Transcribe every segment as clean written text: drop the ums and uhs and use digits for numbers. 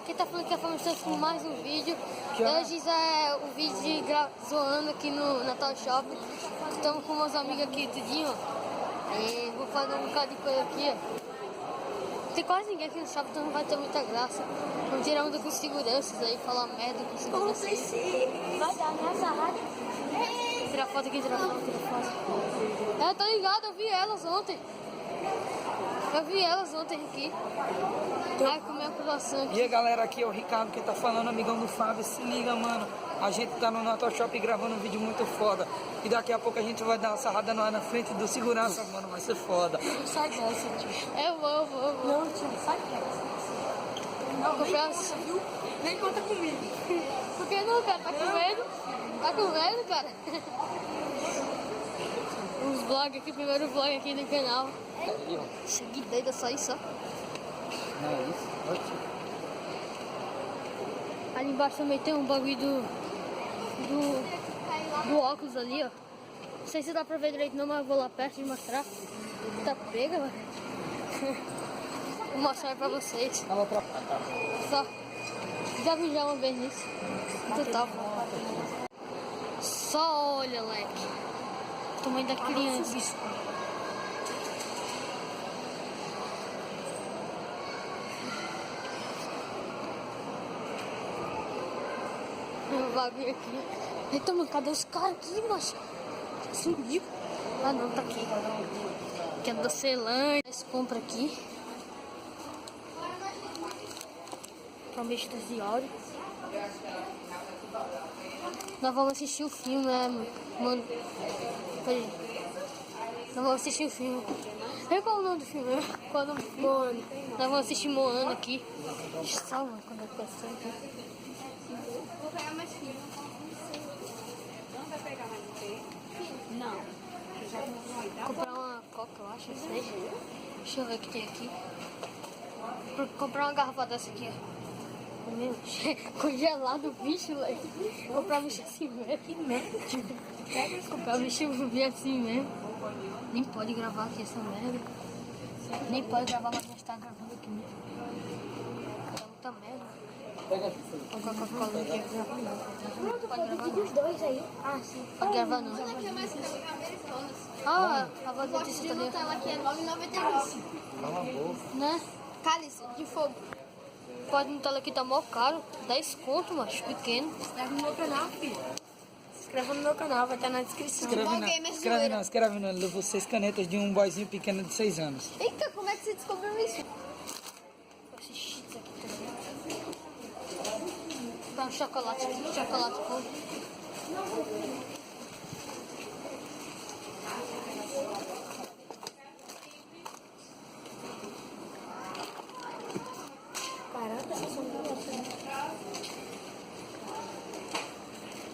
Quem tá falando que é Fama Estamos com mais um vídeo. Hoje é o vídeo de zoando aqui no Natal Shopping. Estamos com meus amigos aqui tudinho, ó. E vou fazer um bocado de coisa aqui, ó. Tem quase ninguém aqui no shopping, então não vai ter muita graça. Vamos tirar onda com seguranças aí, falar merda com seguranças. Vai dar minha sarrada. Tirar foto aqui, tirar foto, tirar foto. É, tá ligado, eu vi elas ontem. Aqui. Ai, comer a croissant aqui. E aí galera, aqui é o Ricardo que tá falando, amigão do Fábio. Se liga, mano, a gente tá no Natal Shopping gravando um vídeo muito foda. E daqui a pouco a gente vai dar uma sarrada na frente do segurança, mano, vai ser foda. Sai dessa, tio. Eu vou. Não, tio, sai dessa. Não, Comprei nem conta, viu? Nem conta comigo. Por que não, cara? Tá com medo? Tá com medo, cara? Os vlogs aqui, primeiro vlog aqui no canal. Cheguei doida, só isso, ó. Não é isso? Ali embaixo também tem um bagulho do óculos ali, ó. Não sei se dá pra ver direito não, mas eu vou lá perto de mostrar. Tá pega, mano. Vou mostrar pra vocês. Só. Já vi já uma vez nisso. Total. Só olha, leque. O tamanho da criança. Um bagulho aqui. Eita, mano, cadê os caras aqui, macho? Sumiu. Ah, não, tá aqui. Que é da Ceilândia. Nós compra aqui. Promessas de áudio. Nós vamos assistir o filme, né, mano? Peraí. Nós vamos assistir o filme. Qual é o nome do filme? Qual é o nome do filme? Moana. Nós vamos assistir Moana aqui. Salva quando eu passar aqui. Vou pegar mais filho. Não vai pegar mais ninguém? Não. Vou comprar uma coca, eu acho, não sei. Deixa eu ver o que tem aqui. Vou comprar uma garrafa dessa aqui, ó. Meu, congelado o bicho, leque. Comprar bicho assim mesmo. Que merda. Comprar bicho assim mesmo. Nem pode gravar aqui essa merda. Nem pode gravar, mas nós tá gravando aqui mesmo. Tá muita merda. Vou colocar a cola aqui. Pode gravar não. Os dois aí. Ah, sim. Pode gravar não. Ah, a voz da Tícia tá ali. Ela aqui é 9,99. Cala a boca. Né? Cálice de fogo. Pode Nutella aqui tá mó caro. 10 conto, macho, pequeno. Se inscreve no meu canal, filho. Se inscreva no meu canal, vai estar na descrição. Escreve não, levou 6 canetas de um boyzinho pequeno de 6 anos. Eita, como é que você descobriu isso? Vou assistir isso aqui também. Dá um chocolate aqui, chocolate puro. Caraca, essas são boas.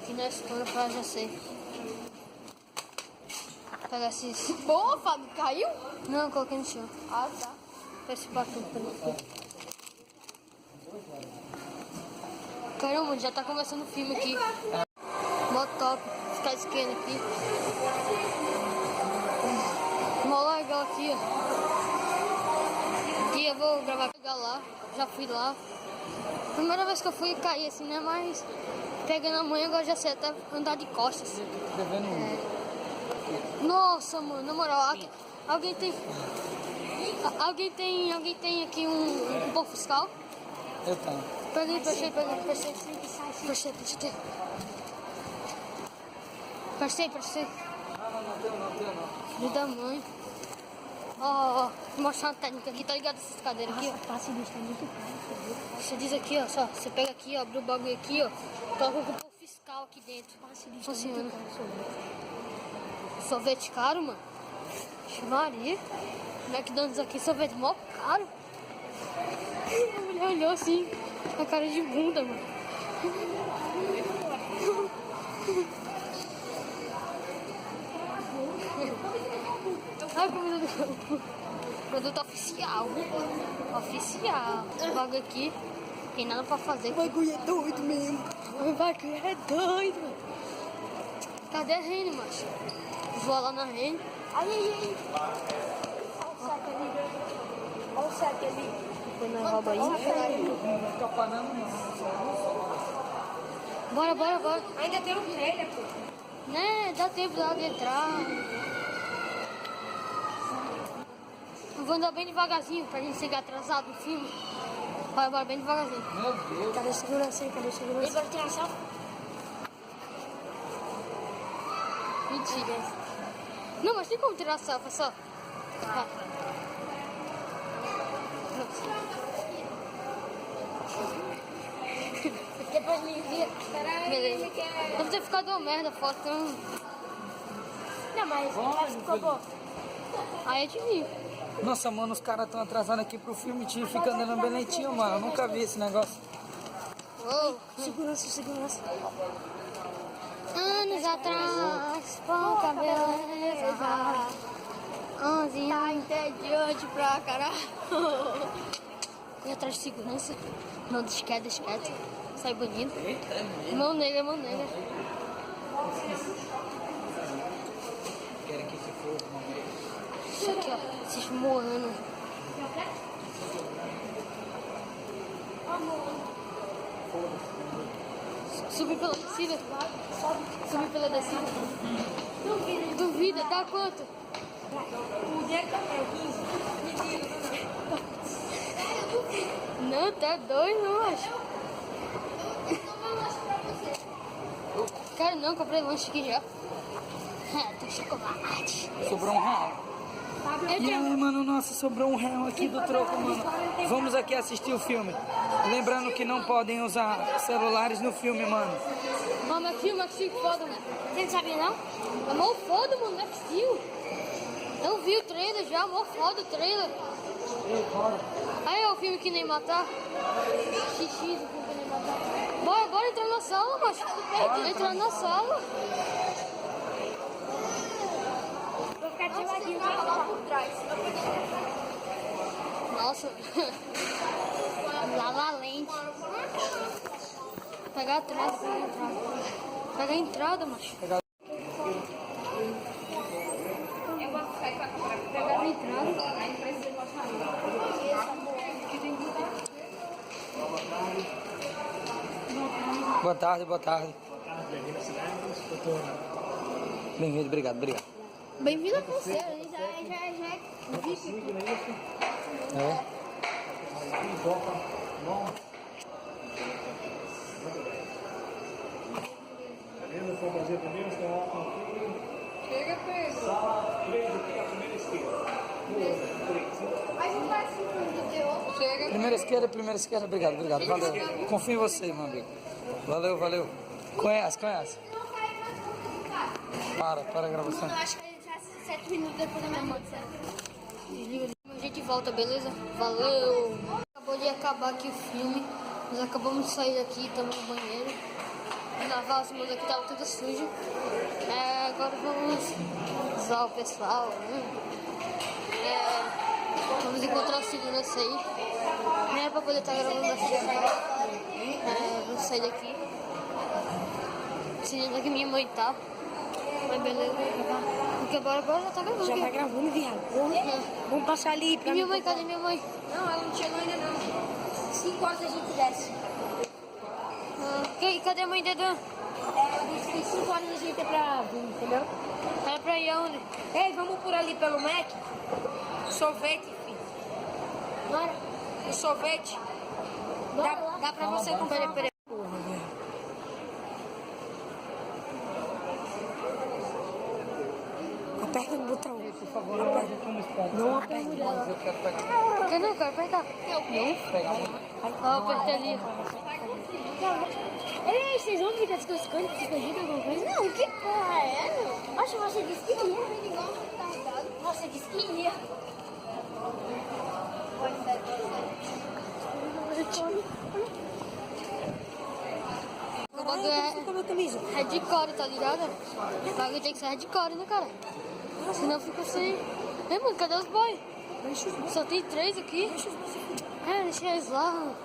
E na escola pra já sei. Pega esses. Pô, Fábio, caiu? Não, coloquei no chão. Ah, tá. Pega esse batom pra mim. Caramba, já tá começando o filme aqui. Mó top. Ficar esquerda aqui. Mó legal aqui, ó. Aqui eu vou gravar lá. Já fui lá. Primeira vez que eu fui caí assim, né? Mas pegando a manhã agora já sei até andar de costas. Nossa, mano, na moral, alguém tem aqui um pão fiscal? Eu tenho. Peguei. Prestei. Não tenho. Filho da mãe. Ó, vou mostrar uma técnica aqui, tá ligado essas cadeiras aqui, ó? Passa disso, tá muito caro. Você diz aqui, ó, só, você pega aqui, ó, abre o bagulho aqui, ó, coloca o cupom fiscal aqui dentro. Funciona. Sorvete caro, mano. Vixe Maria. McDonald's aqui, sorvete mó caro. A mulher olhou assim, com a cara de bunda, mano. Ai, comida do campo. Produto oficial. Esse bagulho aqui, tem nada pra fazer. O bagulho é doido mesmo. O bagulho é doido, mano. Cadê a Rene, macho? Vou lá na Rene. Aí. Olha o saco ali. Olha o saco ali. depois nós rouba aí. Tá parando, não. Bora, bora, bora. Ainda tem um trailer, pô. Né, dá tempo dela de entrar. Eu vou andar bem devagarzinho pra gente chegar atrasado no filme. Bora, bora, bem devagarzinho. Meu Deus. Cadê a segurança aí? Cadê a segurança? Ele vai tirar selfie? Mentira. Não, mas tem como tirar selfie, só. Vai. Depois me envia. Beleza. Deve ter ficado uma merda a foto. Então... Não, mas ficou bom. Aí eu te vi. Nossa, mano, os caras estão atrasados aqui pro filme, tio, fica andando bem lentinho, mano. Eu nunca vi esse negócio. Uou. Segurança, segurança. Anos atrás, pouca beleza. 11 anos entediante pra caralho. E atrás de segurança. Não, deixa quieto, deixa quieto. Sai bonito. Mão negra, mão negra. Querem que se for, Isso aqui, ó. Esses moanos. Subir pela descida. Subir pela descida. Duvida, dá quanto? O dia que é 15. Não, tá doido, eu acho. Cara, não, comprei lanche aqui já. Tem chocolate. sobrou R$1. E aí, mano, nossa, sobrou R$1 aqui do troco, mano. Vamos aqui assistir o filme. Lembrando que não podem usar celulares no filme, mano. Mano, é filme que foda, mano. Você não sabia, não? É mó foda, mano, não é possível. Eu vi o trailer já, mó foda o trailer. Aí é o filme que nem matar. XX, o filme que nem matar. Bora, bora entrar na sala, macho. Entrar na sala. Vou ficar devagarinho lá por trás. Nossa. Lá lente. Pegar atrás, pegar a entrada. Pegar a entrada, macho. Eu vou sair pra Pegar a entrada. Aí precisa mostrar. Boa tarde, boa tarde. Bem-vindo, obrigado, obrigado. Bem-vindo a você, já é VIP. É. Chega, Pedro. Mas não vai assim, entendeu? Chega. Primeira esquerda, obrigado, obrigado. Valeu. Confio em você, meu amigo. Valeu, valeu. Conhece, conhece. Para a gravação. Eu acho que ele já 7 minutos depois da minha morte. Desliga. A gente volta, beleza? Valeu! Acabou de acabar aqui o filme. Nós acabamos de sair daqui, estamos no banheiro. Lavar as mãos aqui, tava tudo sujo. Agora vamos usar o pessoal. Vamos encontrar o segurança aí. Não é pra poder estar gravando aqui. Vamos sair daqui. Seguindo aqui minha mãe tá. Mas beleza, porque agora já tá gravando. Já aqui. tá gravando, viado. Vamos passar ali E pra minha mãe, cadê minha mãe? Não, ela não chegou ainda não. 5 horas a gente desce. Cadê a mãe da Dan? Ela disse que 5 horas a gente é pra vir, entendeu? Ela é pra ir aonde? Ei, vamos por ali pelo Mac? Sorvete, filho. Bora. O sorvete. Bora lá. Dá pra você comprar. Peraí. Aperta no botão. Por favor, não aperta aqui no espaço. Não aperta. Mas eu quero pegar. Por que não? Quero apertar. Pegar um. Ó, apertei ali. Ei, vocês vão ficar se escondido alguma coisa? Não, que porra é essa? Acho que você disse que ia. Você disse que ia. O bagulho é hardcore, tá ligado? O bagulho tem que ser hardcore, né, cara? Senão fica sem... Ei, mano, cadê os boys? Só tem 3 aqui. Deixa eles lá, mano.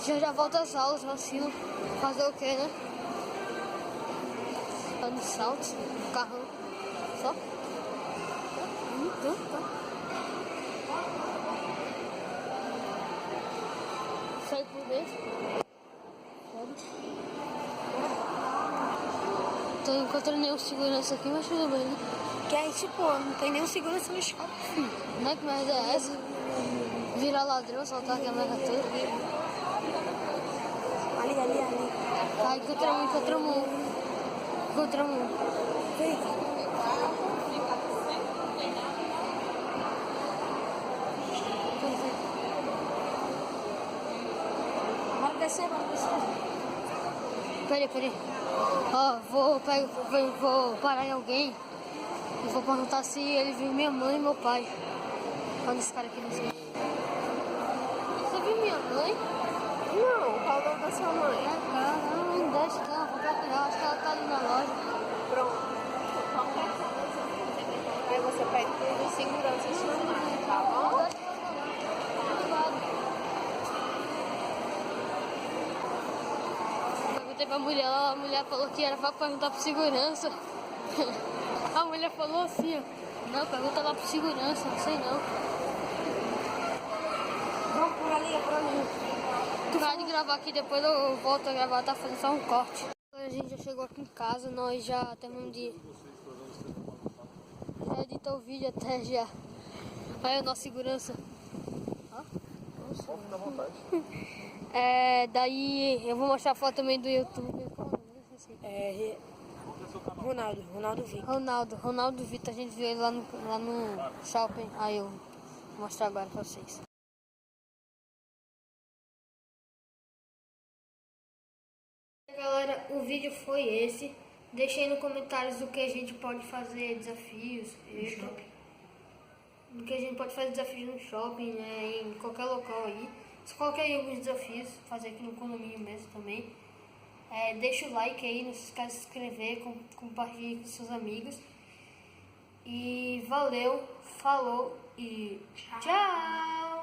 Já volta às aulas, vacilo. Fazer o quê, né? Tá no salto, no carrão. Só? Então, tá. vez. Tô encontrando nenhum segurança aqui, mas tudo bem, né? Que aí, tipo, não tem nenhum segurança no shopping, filho. Não é que merda é essa? Virar ladrão, soltar a câmera toda. Ali. Ah, encontramos um. Vem. Bora descer. Peraí. Ó, vou parar em alguém e vou perguntar se ele viu minha mãe e meu pai. Olha esse cara aqui no escuro. Você viu minha mãe? Não, qual é o nome da sua mãe? Não, deixa que ela vou procurar. Acho que ela tá ali na loja. Pronto. Qualquer coisa. Aí você pede por segurança sua mãe, tá bom? Perguntei pra mulher, a mulher falou que era pra perguntar pro segurança. A mulher falou assim, ó. Não, pergunta lá pro segurança, não sei não. Vamos por ali. Tu vai de gravar aqui, depois eu volto a gravar, tá fazendo só um corte. A gente já chegou aqui em casa, nós já terminamos de... Já editou o vídeo até já. Aí o nosso segurança. Ó. Fica à vontade. Daí eu vou mostrar a foto também do YouTube. Qual é o nome? Esqueci. Ronaldo Vitor. Ronaldo Vitor, a gente viu ele lá no shopping. Aí eu vou mostrar agora pra vocês. Galera, o vídeo foi esse. Deixei nos comentários o que a gente pode fazer, desafios. Do que a gente pode fazer desafios no shopping, né, em qualquer local aí. Só coloquei aí alguns desafios, fazer aqui no condomínio mesmo também. Deixa o like aí, não se esqueça de se inscrever, compartilhe com seus amigos. E valeu, falou e tchau!